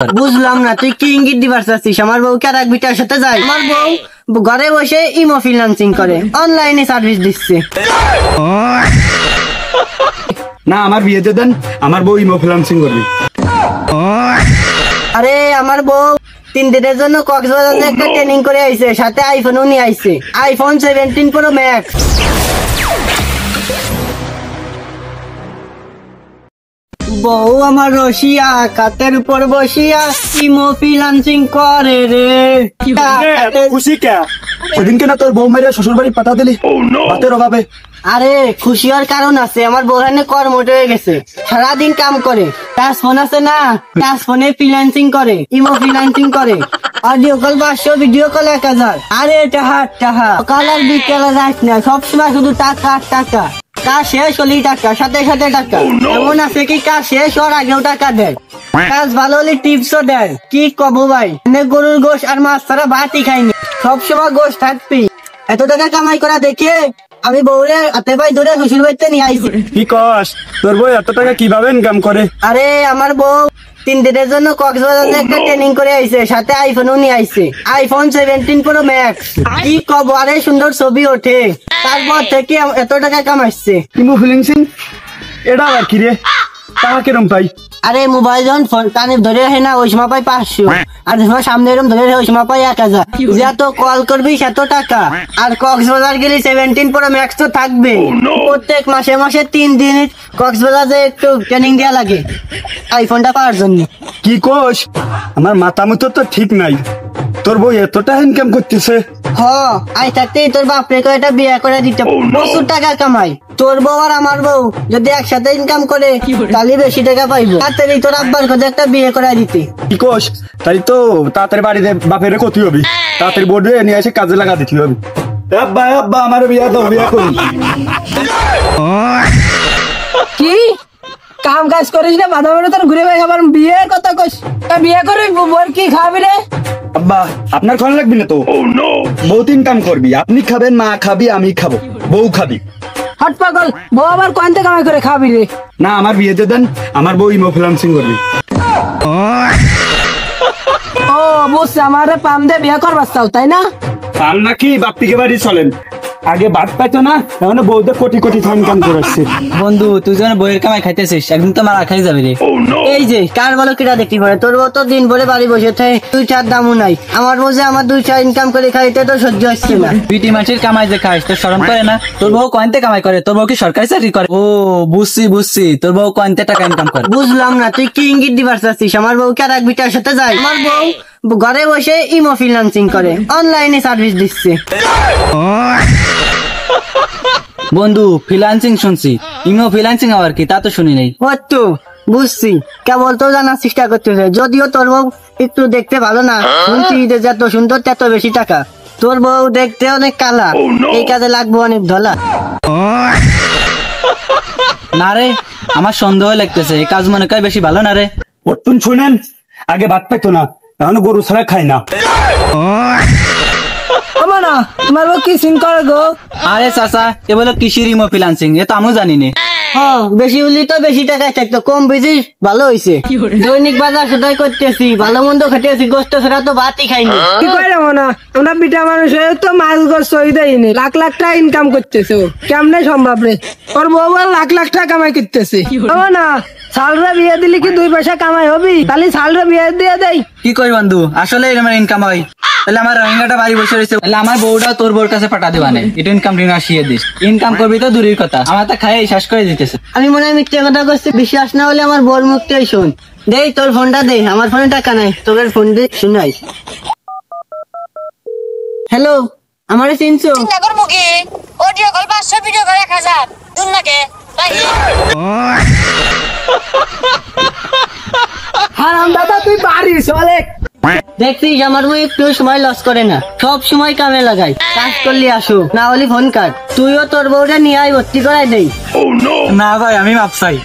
বুঝলাম না তুই কি ইঙ্গিত দিবার চাচ্ছিস? আমার বউ আর এক বিটার সাথে যায়? আমার বউ ঘরে বসে ইমো ফ্রিল্যান্সিং করে, অনলাইনে সার্ভিস দিচ্ছে। না, আমার বিয়েতে দেন, আমার বউ ইমো ফ্রিল্যান্সিং করবে। আরে আমার বউ 3 দিনের জন্য কক্সবাজারে একটা ট্রেনিং করে আইছে, সাথে আইফোনও নিয়ে আইছে, আইফোন 17 প্রো ম্যাক্স। বউ আমার রশিয়া কাতের উপর বসিয়া ইমো ফ্রিল্যান্সিং করে রে। খুশি কে? সেদিনকে না তোর বউ মেরে শ্বশুর বাড়ি পাঠা দিলি ভাতের অভাবে? আরে খুশি হওয়ার কারণ আছে, আমার বউ এখানে কর্মঠ হয়ে গেছে, সারাদিন কাম করে। টাচ ফোন আছে না, টাচ ফোনে ফ্রিল্যান্সিং করে, ইমো ফ্রিল্যান্সিং করে। Audio call 500, video call 1000। আরে টাকা সকাল আর বিকেলে যাস না, সবসময় শুধু টাকা টাকা। কাজ শেষ হলেই টাকা, সাথে সাথে টাকা। এমন আছে কি কাজ শেষ হওয়ার আগেও টাকা দেয়, কাজ ভালো হলে টিপসও দেয়। কি কব ভাই, গরুর গোশ আর মাছ ছাড়া ভাতই খাইনি, সবসময় গোশ থাকবি। এত টাকা কামাই করা দেখে আমি বউরে হাতে পাই ধরে শ্বশুর বাড়িতে নিয়ে আইছি। কি কস? তোর বউ এত টাকা কিভাবে ইনকাম করে? আরে আমার বউ 3 দিনের জন্য কক্সবাজারে একটা ট্রেনিং করে আইছে, সাথে আইফোনও নিয়ে আইছে, আইফোন 17 প্রো ম্যাক্স। কি কব, আরে সুন্দর ছবি ওঠে, তারপর থেকে এত টাকা কামাইছে। ইমো ফ্রিল্যান্সিং এটা আবার কি রে? টাকা কিরম পাই? আরে মোবাইল যখন কানে ধরে রাখে না, ওই সময় পাই 500, আর যখন সামনে এরকম ধরে রাখে ওই সময় পাই 1000। যত কল করবি সেত টাকা। আর কক্সবাজার গেলে 17 প্রো ম্যাক্স তো থাকবে। প্রত্যেক মাসে 3 দিন কক্সবাজারে একটু ট্রেনিং দেওয়া লাগে আইফোনটা পাওয়ার জন্য। কি কোস? আমার মাথা মতো তো ঠিক নাই, তোর বউ এতটা ইনকাম করতেছে? হ, আই থাকতেই তোর বাপরে কয়টা বিয়ে করে দিতে, প্রচুর টাকা কামাই। তোর বউ আর আমার বউ যদি একসাথে ইনকাম করে তাহলে বেশি টাকা পাইবো। তাড়াতাড়ি তোর আব্বার কাছে একটা বিয়ে করে দিতে। কি কোস? তাই তো তাড়াতাড়ি বাড়িতে বাপের ক্ষতি হবে, তাড়াতাড়ি বোর্ডে নিয়ে এসে কাজে লাগা দিতে হবে। আব্বা আব্বা আমার বিয়া দাও, বিয়া করুন। কি কাম কাজ করিস না, বাধা বেড়ে তোর ঘুরে ভাই আবার বিয়ের কথা কইস? বিয়ে করে বউর কি খাবি রে? আব্বা আপনার খাওয়া লাগবে না তো, বউ ইনকাম করবি, আপনি খাবেন, মা খাবি, আমি খাবো, বউ খাবি। হট পাগল, বউ আবার কোনতে কামাই করে খাবি রে? না, আমার বিয়েতে দেন, আমার বউ ইমো ফ্রিল্যান্সিং করবি। ও বুঝছি, আমারে পাম দিয়ে বিয়ে করবার চাও তাই না? পান নাকি বাপ্পিকে বাড়ি চলেন, আগে বাদ পাইতো না, এখন বউদের কোটি কোটি ইনকাম করেছে। বন্ধু তুই যখন বইয়ের কামাই খাইতেছিস, একদিন তো মারা খাই যাবে রে। এই যে কার বলো কিটা দেখতে পারে, তোর বউ তো দিন ভরে বাড়ি বসে থাকে, 2-4 দামও নাই। আমার বউ যে আমার 2-4 ইনকাম করে খাইতে তো সহ্য হচ্ছে না। বিটি মাছের কামাই যে খাইস তোর শরম করে না? তোর বউ কয়তে কামাই করে? তোর বউ কি সরকারি চাকরি করে? ও বুঝছি, তোর বউ কয়তে টাকা ইনকাম করে। বুঝলাম না তুই কি ইঙ্গিত দিবার চাচ্ছিস? আমার বউ আর এক বিটার সাথে যায়? আমার বউ ঘরে বসে ইমো ফ্রিল্যান্সিং করে, অনলাইনে সার্ভিস দিচ্ছে। বন্ধু ফ্রিল্যান্সিং শুনছি, ইমো ফ্রিল্যান্সিং আবার কি তা তো শুনি নাই। ও তো বুঝছি, কেবল তো জানার চেষ্টা করতেছে। যদিও তোর বউ একটু দেখতে ভালো না, শুনছি যে যত সুন্দর তত বেশি টাকা। তোর বউ দেখতে অনেক কালা, এই কাজে লাগবো অনেক ধলা। না রে, আমার সন্দেহ লাগতেছে, এই কাজ মনে হয় বেশি ভালো না রে। অটুন শুনেন, আগে ভাত পাইতো না, এখন গরু ছাড়া খাই না। না তোমার বউ কি সিন করে গো? আরে চাচা, এ বলো কিসির ইমো ফ্রিল্যান্সিং, এ তো আমিও জানি না। হ্যাঁ, বেশি হলি তো বেশি টাকায় থাকতো, কম বুঝিস ভালো হয়েছে। দৈনিক বাজার সদাই করতেছি, ভালো মন্দ খেতেছি, গোস্ত ছাড়া তো ভাতই খাইনি। কি করে মনে আমরা বিটা মানুষ হয়ে তো মাছ গোস সই দেয়নি, লাখ লাখ টাকা ইনকাম করতেছে, কেমনে সম্ভব রে? ওর বউ আর লাখ লাখ টাকা কামাই করতেছে। না সালরা বিয়ে দিলে কি 2 পয়সা কামাই হবি? তাহলে সালরা বিয়ে দিয়ে দেয়। কি কই বন্ধু, আসলে আমার ইনকাম হয়? তাহলে আমার রোহিঙ্গাটা বাড়ি বসে রয়েছে, তাহলে আমার বউটাও তোর বউর কাছে পাঠা দেবা না, এটা ইনকাম আসিয়ে দিস। ইনকাম করবি তো দূরের কথা, আমার তো খাই শেষ করে দিতেছে। আমি মনে হয় মিথ্যে কথা করছি, বিশ্বাস না হলে আমার বোর মুখটাই শোন। দেই তোর ফোনটা দে, আমার ফোনে টাকা নাই, তোর ফোন দিয়ে শুনাই। হ্যালো, আমারে চিনছো? Audio call 500, video call 1000। দুন নাকে হারাম দাদা তুই বাড়ি চলে। দেখছিস আমার বউ একটু সময় লস করে না, সব সময় কামে লাগাই। কাজ করলি আসো, না হলে ফোন কাট। তুইও তোর বউটা নিয়ে আয়, ভর্তি করাই দেই। না ভাই, আমি মাপ চাই।